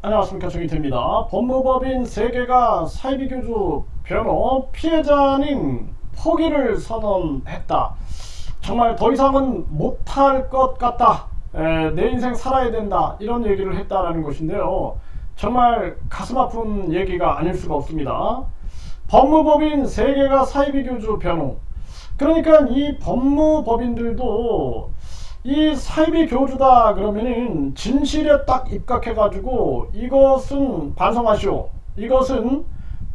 안녕하십니까, 정의태입니다. 법무법인 3개가 사이비교주 변호 피해자는 포기를 선언했다. 정말 더 이상은 못할 것 같다. 내 인생 살아야 된다. 이런 얘기를 했다라는 것인데요. 정말 가슴 아픈 얘기가 아닐 수가 없습니다. 법무법인 3개가 사이비교주 변호. 그러니까 이 법무법인들도 이 사이비 교주다 그러면은 진실에 딱 입각해가지고 이것은 반성하시오, 이것은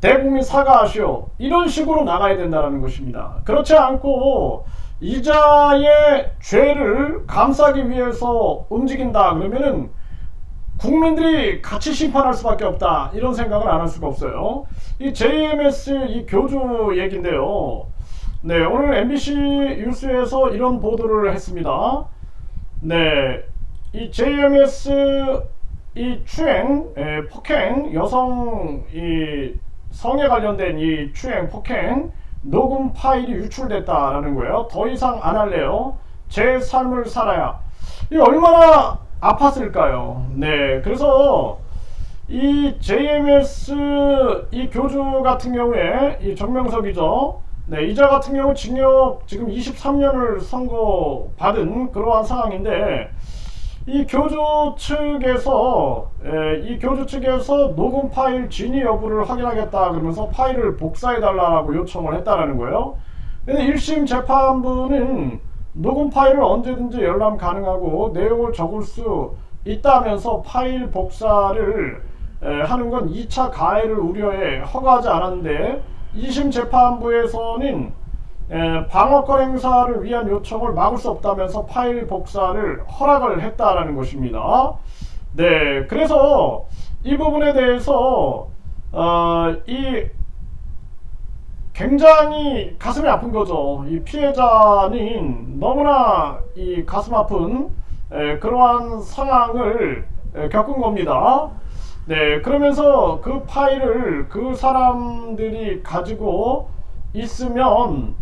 대국민 사과하시오, 이런 식으로 나가야 된다는 것입니다. 그렇지 않고 이자의 죄를 감싸기 위해서 움직인다 그러면은 국민들이 같이 심판할 수밖에 없다, 이런 생각을 안 할 수가 없어요. 이 JMS 이 교주 얘기인데요. 네, 오늘 MBC 뉴스에서 이런 보도를 했습니다. 네, 이 JMS 이 추행, 폭행, 여성 이 성에 관련된 이 추행, 폭행 녹음 파일이 유출됐다라는 거예요. 더 이상 안 할래요. 제 삶을 살아야. 이 얼마나 아팠을까요? 네, 그래서 이 JMS 이 교주 같은 경우에 이 정명석이죠. 네, 이자 같은 경우 징역 지금 23년을 선고받은 그러한 상황인데, 이 교주 측에서 녹음 파일 진위 여부를 확인하겠다 그러면서 파일을 복사해 달라고 요청을 했다라는 거예요. 근데 1심 재판부는 녹음 파일을 언제든지 열람 가능하고 내용을 적을 수 있다면서 파일 복사를 하는 건 2차 가해를 우려해 허가하지 않았는데, 2심 재판부에서는 방어권 행사를 위한 요청을 막을 수 없다면서 파일 복사를 허락을 했다라는 것입니다. 네, 그래서 이 부분에 대해서 이 굉장히 가슴이 아픈 거죠. 이 피해자는 너무나 이 가슴 아픈 그러한 상황을 겪은 겁니다. 네, 그러면서 그 파일을 그 사람들이 가지고 있으면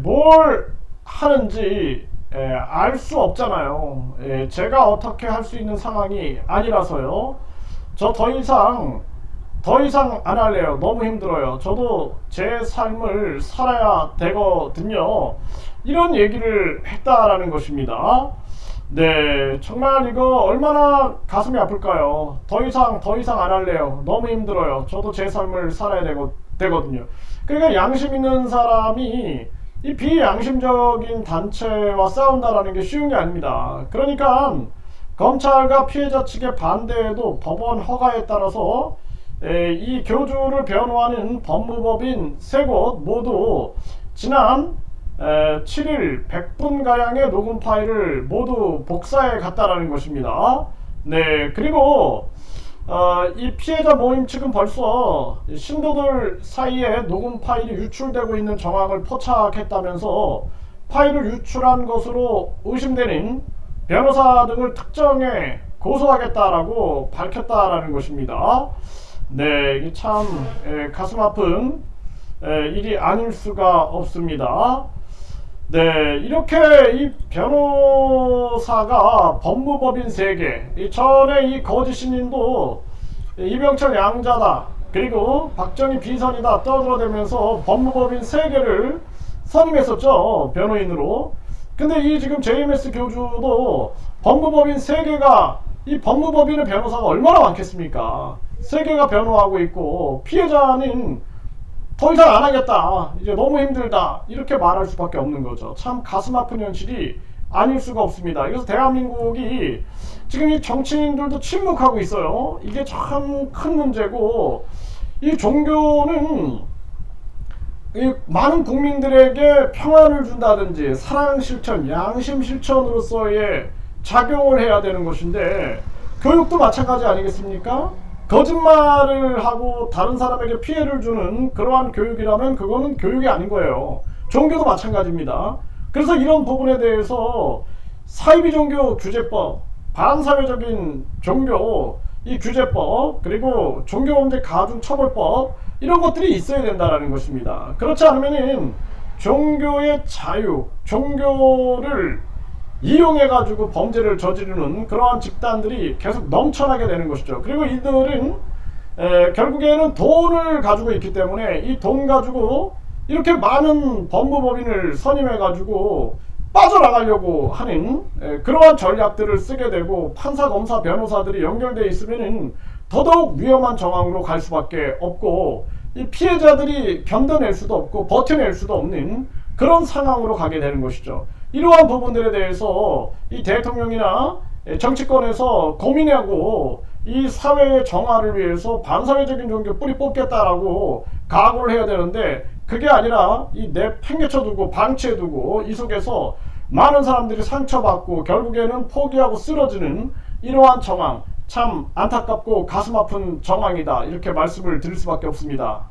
뭘 하는지 알 수 없잖아요. 제가 어떻게 할 수 있는 상황이 아니라서요. 저 더 이상 안 할래요. 너무 힘들어요. 저도 제 삶을 살아야 되거든요. 이런 얘기를 했다라는 것입니다. 네, 정말 이거 얼마나 가슴이 아플까요? 더 이상 안 할래요. 너무 힘들어요. 저도 제 삶을 살아야 되거든요. 그러니까 양심 있는 사람이 이 비양심적인 단체와 싸운다라는 게 쉬운 게 아닙니다. 그러니까 검찰과 피해자 측의 반대에도 법원 허가에 따라서 이 교주를 변호하는 법무법인 3곳 모두 지난 7일 100분가량의 녹음 파일을 모두 복사해 갔다라는 것입니다. 네, 그리고 이 피해자 모임 측은 벌써 신도들 사이에 녹음 파일이 유출되고 있는 정황을 포착했다면서 파일을 유출한 것으로 의심되는 변호사 등을 특정해 고소하겠다라고 밝혔다라는 것입니다. 네, 이게 참 가슴 아픈 일이 아닐 수가 없습니다. 네, 이렇게 이 변호사가 법무법인 3개, 전에 이 거짓 신인도 이병철 양자다, 그리고 박정희 비선이다 떠들어대면서 법무법인 3개를 선임했었죠, 변호인으로. 근데 이 지금 JMS 교주도 법무법인 3개가, 이 법무법인의 변호사가 얼마나 많겠습니까? 3개가 변호하고 있고 피해자는 더 이상 안 하겠다, 이제 너무 힘들다, 이렇게 말할 수밖에 없는 거죠. 참 가슴 아픈 현실이 아닐 수가 없습니다. 그래서 대한민국이 지금 이 정치인들도 침묵하고 있어요. 이게 참 큰 문제고, 이 종교는 이 많은 국민들에게 평안을 준다든지 사랑 실천, 양심 실천으로서의 작용을 해야 되는 것인데, 교육도 마찬가지 아니겠습니까? 거짓말을 하고 다른 사람에게 피해를 주는 그러한 교육이라면 그거는 교육이 아닌 거예요. 종교도 마찬가지입니다. 그래서 이런 부분에 대해서 사이비 종교 규제법, 반사회적인 종교 이 규제법, 그리고 종교범죄 가중처벌법, 이런 것들이 있어야 된다는 것입니다. 그렇지 않으면 종교의 자유, 종교를 이용해 가지고 범죄를 저지르는 그러한 집단들이 계속 넘쳐나게 되는 것이죠. 그리고 이들은 결국에는 돈을 가지고 있기 때문에 이 돈 가지고 이렇게 많은 법무법인을 선임해 가지고 빠져나가려고 하는 그러한 전략들을 쓰게 되고, 판사, 검사, 변호사들이 연결되어 있으면은 더더욱 위험한 정황으로 갈 수밖에 없고, 이 피해자들이 견뎌낼 수도 없고 버텨낼 수도 없는 그런 상황으로 가게 되는 것이죠. 이러한 부분들에 대해서 이 대통령이나 정치권에서 고민하고 이 사회의 정화를 위해서 반사회적인 종교 뿌리 뽑겠다라고 각오를 해야 되는데, 그게 아니라 이 내팽개쳐두고 방치해두고 이 속에서 많은 사람들이 상처받고 결국에는 포기하고 쓰러지는 이러한 정황, 참 안타깝고 가슴 아픈 정황이다, 이렇게 말씀을 드릴 수밖에 없습니다.